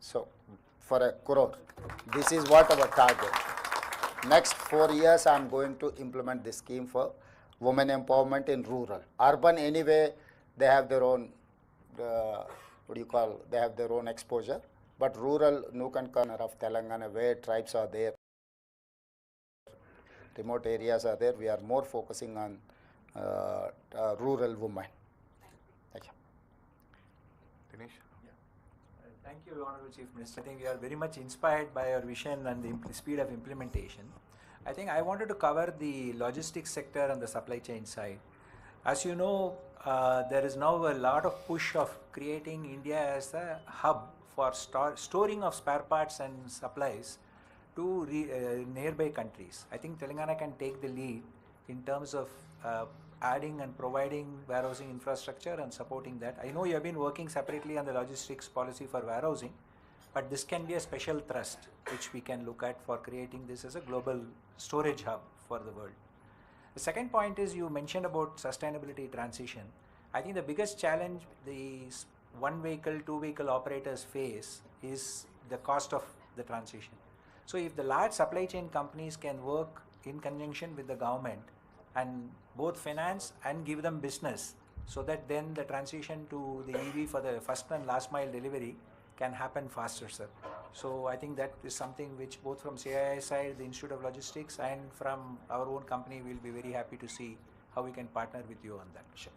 So for a crore, this is what our target. Next 4 years, I am going to implement this scheme for women empowerment in rural. Urban anyway, they have their own, they have their own exposure. But rural, nook and corner of Telangana, where tribes are there, remote areas are there, we are more focusing on rural women. Thank you. Dinesh? Thank you, Honorable Chief Minister. I think we are very much inspired by your vision and the speed of implementation. I think I wanted to cover the logistics sector and the supply chain side. As you know, there is now a lot of push of creating India as a hub for storing of spare parts and supplies to nearby countries. I think Telangana can take the lead in terms of adding and providing warehousing infrastructure and supporting that. I know you have been working separately on the logistics policy for warehousing, but this can be a special thrust which we can look at for creating this as a global storage hub for the world. The second point is you mentioned about sustainability transition. I think the biggest challenge these one vehicle, two vehicle operators face is the cost of the transition. So if the large supply chain companies can work in conjunction with the government and both finance and give them business, so that then the transition to the EV for the first and last mile delivery can happen faster, sir. So I think that is something which both from CII side, the Institute of Logistics, and from our own company, we'll be very happy to see how we can partner with you on that. Sure.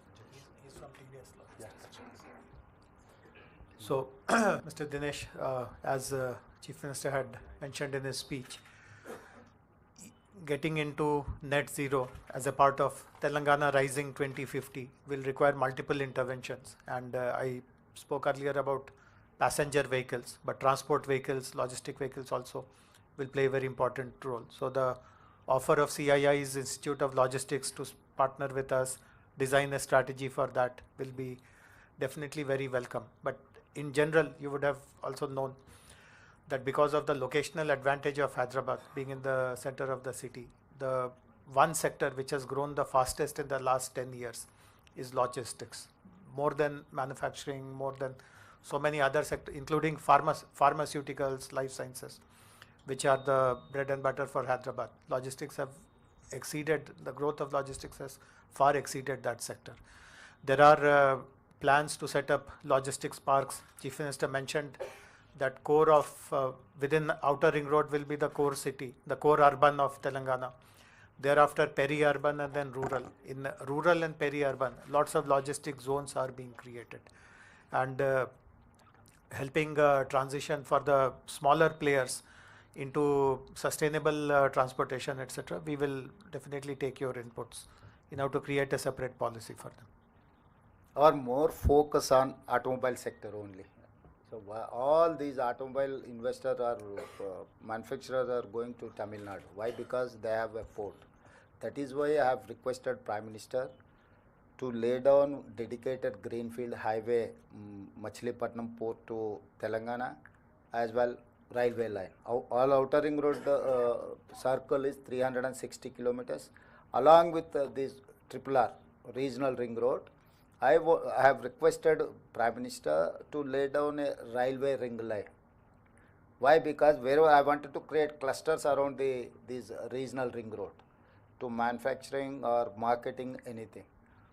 He's from TDS Logistics. So, Mr. Dinesh, as Chief Minister had mentioned in his speech, getting into net zero as a part of Telangana Rising 2050 will require multiple interventions. And I spoke earlier about passenger vehicles, but transport vehicles, logistic vehicles also will play a very important role. So the offer of CII's Institute of Logistics to partner with us, design a strategy for that will be definitely very welcome. But in general, you would have also known that because of the locational advantage of Hyderabad being in the center of the city, the one sector which has grown the fastest in the last 10 years is logistics. More than manufacturing, more than so many other sectors, including pharmaceuticals, life sciences, which are the bread and butter for Hyderabad. Logistics have exceeded, the growth of logistics has far exceeded that sector. There are plans to set up logistics parks. Chief Minister mentioned that core of within outer ring road will be the core city, the core urban of Telangana. Thereafter peri-urban and then rural. In rural and peri-urban, lots of logistic zones are being created. And helping transition for the smaller players into sustainable transportation, etc. We will definitely take your inputs in how to create a separate policy for them. Or more focus on automobile sector only. So all these automobile investors or manufacturers are going to Tamil Nadu. Why? Because they have a port. That is why I have requested Prime Minister to lay down dedicated greenfield highway Machilipatnam port to Telangana, as well railway line. All outer ring road circle is 360 kilometers. Along with this RRR, regional ring road, I have requested Prime Minister to lay down a railway ring line. Why? Because wherever I wanted to create clusters around these regional ring road to manufacturing or marketing anything.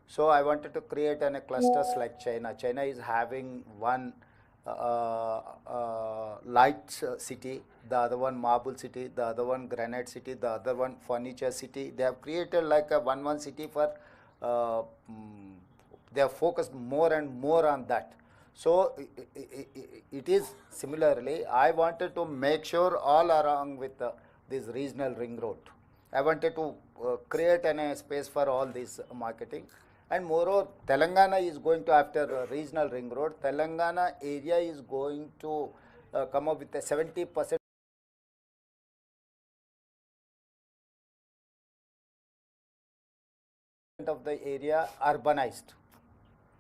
So I wanted to create a clusters like China. China is having one light city, the other one marble city, the other one granite city, the other one furniture city. They have created like a one city for they have focused more and more on that. So it is similarly, I wanted to make sure all along with this regional ring road. I wanted to create a space for all this marketing. And moreover, Telangana is going to, after regional ring road, Telangana area is going to come up with a 70% of the area urbanized.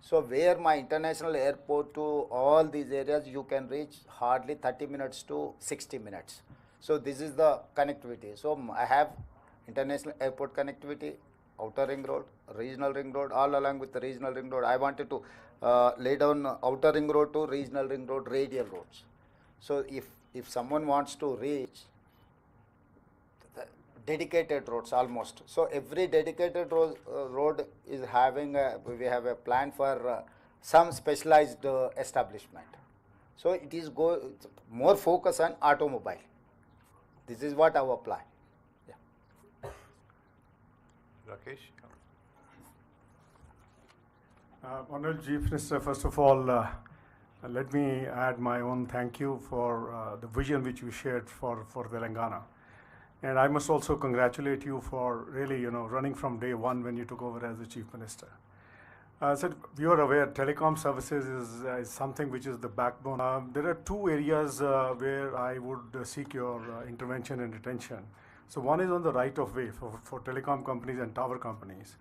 So where my international airport to all these areas, you can reach hardly 30 minutes to 60 minutes. So this is the connectivity. So I have international airport connectivity, outer ring road, regional ring road, all along with the regional ring road. I wanted to lay down outer ring road to regional ring road, radial roads. So if someone wants to reach the dedicated roads almost, so every dedicated road is having we have a plan for some specialized establishment. So it is more focus on automobile. This is what our plan. Yeah. Rakesh? Honorable Chief Minister, first of all, let me add my own thank you for the vision which you shared for Telangana. And I must also congratulate you for really, running from day one when you took over as the Chief Minister. So you are aware, telecom services is something which is the backbone. There are two areas where I would seek your intervention and attention. So one is on the right of way for telecom companies and tower companies.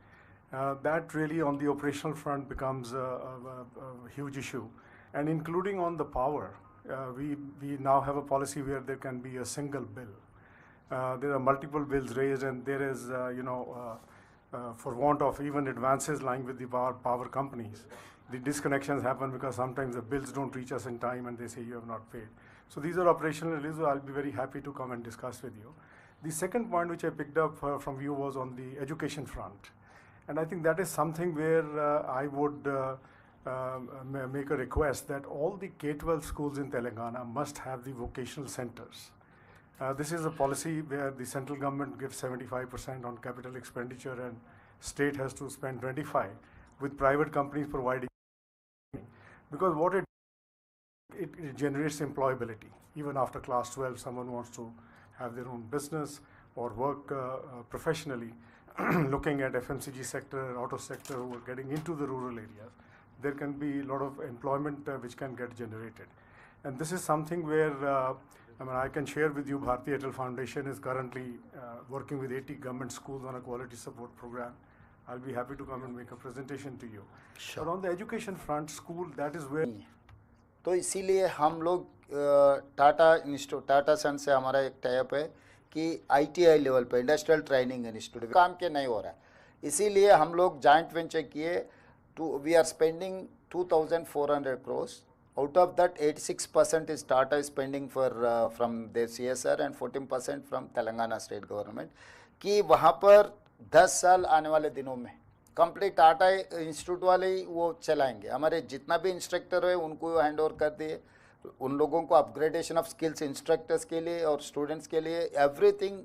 That really on the operational front becomes a huge issue. And including on the power, we now have a policy where there can be a single bill. There are multiple bills raised, and there is, for want of even advances lying with the power companies, the disconnections happen because sometimes the bills don't reach us in time and they say you have not paid. So these are operational issues. I'll be very happy to come and discuss with you. The second point which I picked up from you was on the education front. And I think that is something where I would make a request that all the K-12 schools in Telangana must have the vocational centers. This is a policy where the central government gives 75% on capital expenditure and state has to spend 25%, with private companies providing. Because what it generates employability. Even after class 12, someone wants to have their own business or work professionally, looking at FMCG sector, auto sector, who are getting into the rural areas, there can be a lot of employment which can get generated. And this is something where I can share with you, Bharti Airtel Foundation is currently working with 80 government schools on a quality support program. I'll be happy to come and make a presentation to you. Sure. But on the education front, school, that is where. तो इसीलिए हम लोग टाटा सन से हमारा एक type है कि ITI level पे इंडस्ट्रियल ट्रेनिंग इंस्टीट्यूट काम के नहीं हो रहा है, इसीलिए हम लोग जॉइंट वेंचर किए. We are spending 2,400 crores. Out of that, 86% is Tata is spending for from their CSR and 14% from Telangana state government. कि वहाँ पर 10 साल आने वाले दिनों में कंप्लीट टाटा इंस्टीट्यूट वाले ही वो चलाएंगे. हमारे जितना भी इंस्ट्रक्टर है उनको हैंड ओवर कर दिए. उन लोगों को अपग्रेडेशन ऑफ स्किल्स इंस्ट्रक्टर्स के लिए और स्टूडेंट्स के लिए एवरीथिंग,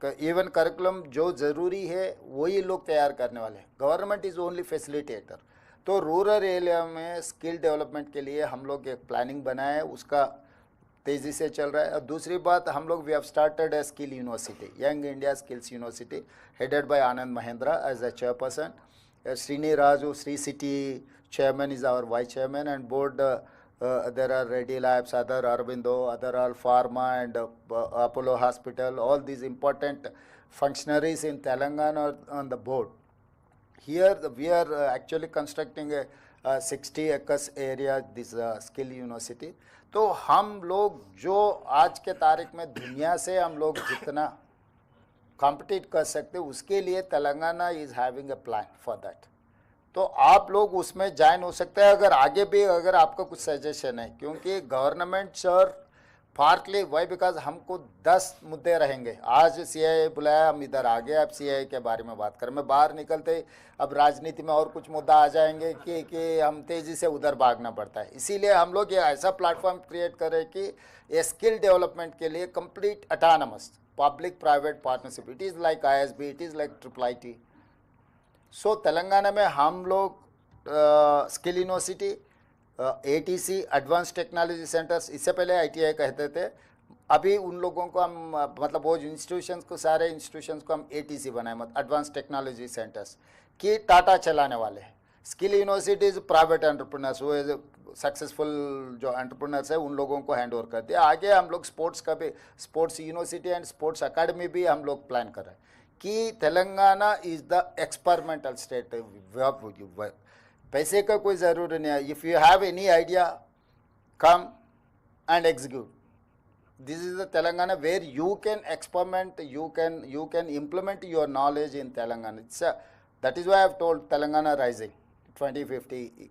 इवन करिकुलम जो ज़रूरी है वही लोग तैयार करने वाले हैं. Government is only facilitator. तो रूरल एरिया में स्किल डेवलपमेंट के लिए हम लोग एक प्लानिंग बनाया है, उसका तेज़ी से चल रहा है. और दूसरी बात, हम लोग we have started a skill university, young India skills university, headed by Anand Mahindra as a chairperson. Srini Raju, Sri City chairman is our vice chairman, and board there are Reddy Labs, other Aurobindo, other all Pharma and Apollo Hospital, all these important functionaries in Telangana are on the board. Here we are actually constructing a 60 acres area, this skill university. तो हम लोग जो आज के तारीख में दुनिया से हम लोग जितना कॉम्पिटिट कर सकते उसके लिए Telangana is having a plan for that. तो आप लोग उसमें ज्वाइन हो सकते हैं अगर आगे भी अगर आपका कुछ सजेशन है, क्योंकि government sir partly why because हमको 10 मुद्दे रहेंगे. आज CII बुलाया, हम इधर आ गए, अब CII के बारे में बात करें. मैं बाहर निकलते अब राजनीति में और कुछ मुद्दा आ जाएंगे कि हम तेज़ी से उधर भागना पड़ता है. इसीलिए हम लोग ये ऐसा प्लेटफॉर्म क्रिएट करें कि ये स्किल डेवलपमेंट के लिए complete autonomous public private partnership. It is like ISB, it is like IIIT. सो तेलंगाना में हम लोग skill university, ATC advance technology centres, इससे पहले ITI कहते थे, अभी उन लोगों को हम मतलब वो इंस्टीट्यूशंस को सारे इंस्टीट्यूशंस को हम ATC बनाए, मतलब एडवांस टेक्नोलॉजी सेंटर्स कि टाटा चलाने वाले हैं. स्किल यूनिवर्सिटीज़ प्राइवेट एंटरप्रेन्योर्स, वो सक्सेसफुल जो एंटरप्रेन्योर्स है उन लोगों को हैंड ओवर कर दिया. आगे हम लोग स्पोर्ट्स का भी, sports university and sports academy भी हम लोग प्लान कर रहे हैं कि Telangana is the experimental state. पैसे का कोई ज़रूरी नहीं है. If you have any idea, come and execute. This is the Telangana where you can experiment, you can implement your knowledge in Telangana. That is why I have told Telangana Rising 2050.